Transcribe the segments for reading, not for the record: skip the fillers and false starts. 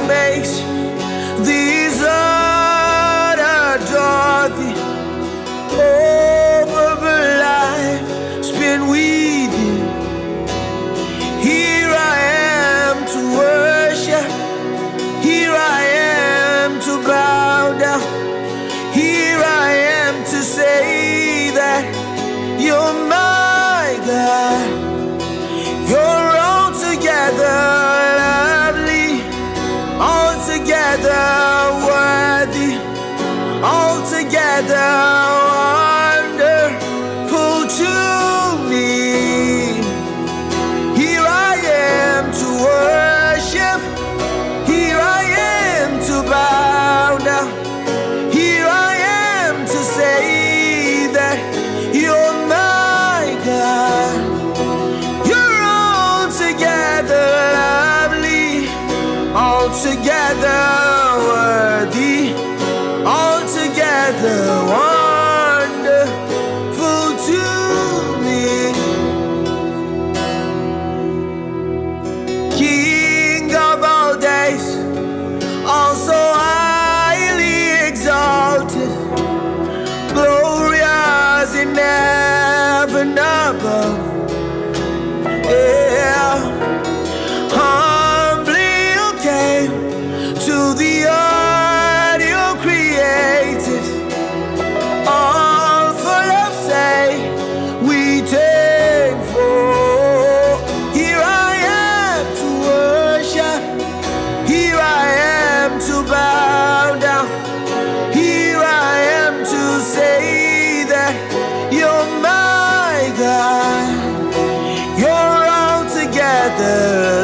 makes these heart adore thee. Over a life spent with you. Here I am to worship. Here I am to bow down. Here I am to say that you're my God. You're altogether lovely, altogether worthy, altogether wonderful to me. Here I am to worship. Here I am to bow down. Here I am to say that you're my God. You're altogether lovely, altogether worthy, altogether wonderful to me. King of all days, also highly exalted, glorious in heaven above. Yeah, humbly you came to the earth you created. All for love's sake we take for. Here I am to worship. Here I am to bow down. Here I am to say that you're my God. You're altogether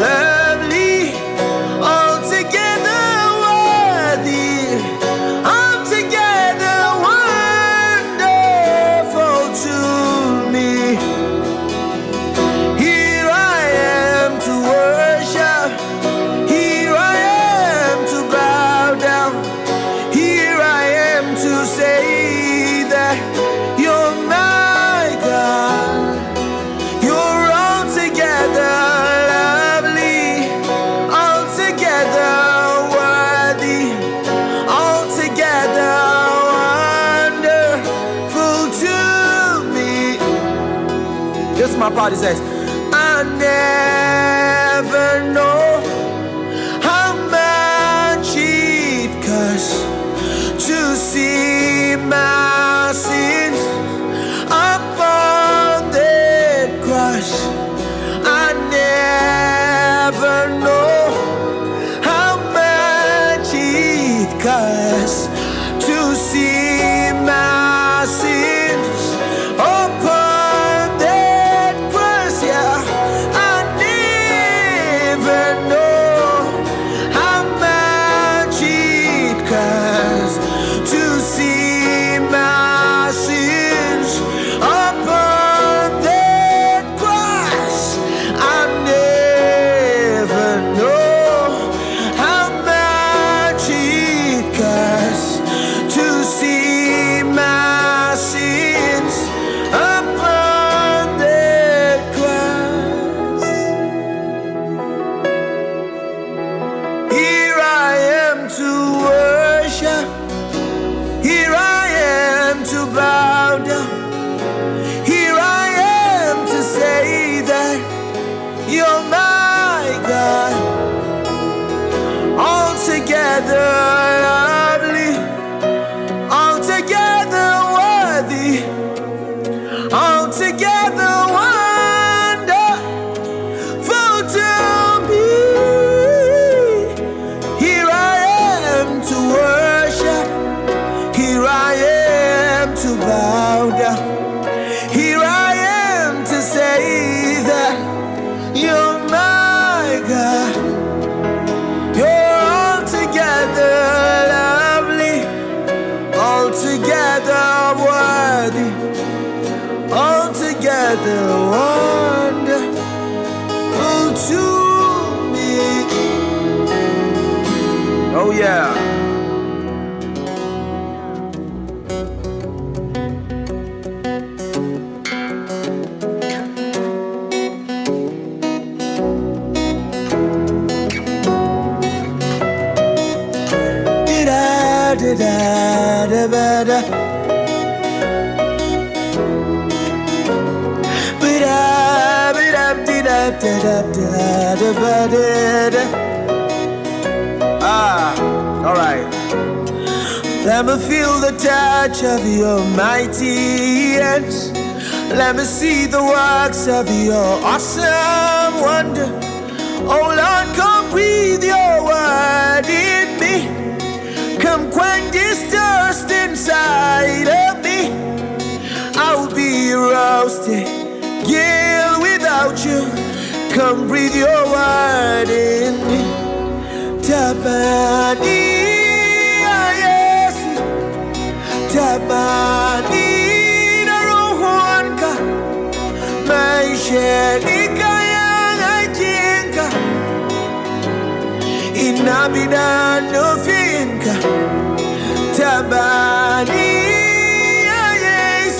lovely, altogether worthy, altogether wonderful to me. Here I am to worship. Here I am to bow down. Here I am to say that you're my God. You're altogether lovely, altogether worthy, altogether wonderful to me. This is my part. It says, I never know how much it costs to see my sins upon that cross. I never know how much it costs to see my sins upon that cross. Yeah, Alright. Let me feel the touch of your mighty hands. Let me see the works of your awesome wonder. Oh Lord, come breathe your word in me. Come quench this thirst inside of me. I'll be roasted, gill without you. Come breathe your word in me. Tabani, yes. Tabani, narohonka. Maishenika yangajenga. Inabida no finka. Tabani, yes.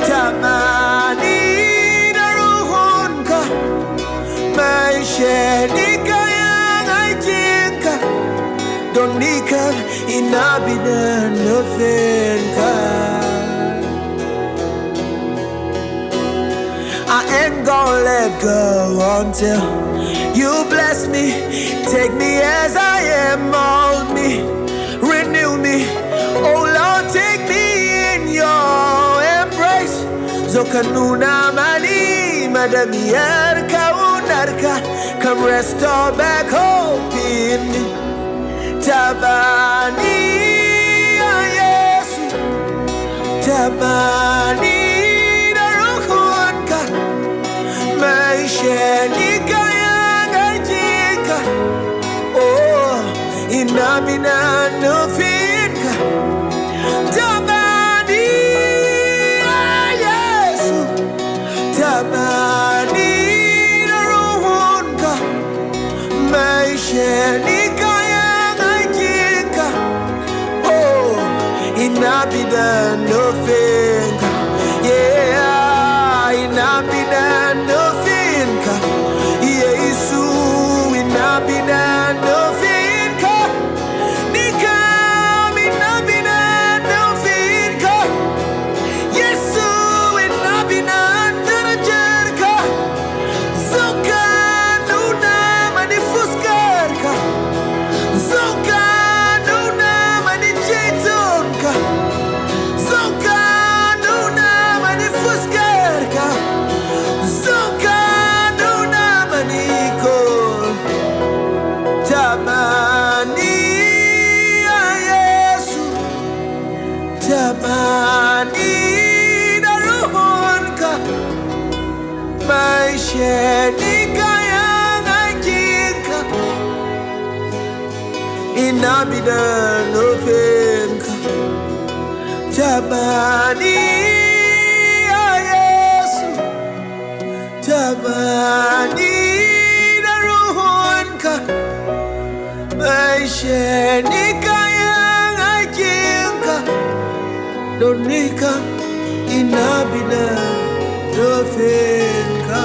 Tabani, narohonka. Maishenika. Donika inabida no finka. I ain't gonna let go until you bless me. Take me as I am, mold me, renew me. Oh Lord, take me in your embrace. Zokanuna mani madami erka unarka. Come restore back hope in me. Tabani, yes. Tabani, narohonka. Maishenika yangajenga. Oh, inabina no finka. Tabani, yes. Tabani, narohonka. Maishenika. Inabida no finka, yeah. Inabida no finka, Yesu. Inabida no finka, Nikam. Inabida no finka, Yesu. Inabida no jerka, Zoka nuna manifuskarka, Zoka. Tabani narohonka. Maishenika yangajenga. Inabida no finka. Tabani, yes. Tabani narohonka. Maishenika yangajenga. Donika inabida no finka.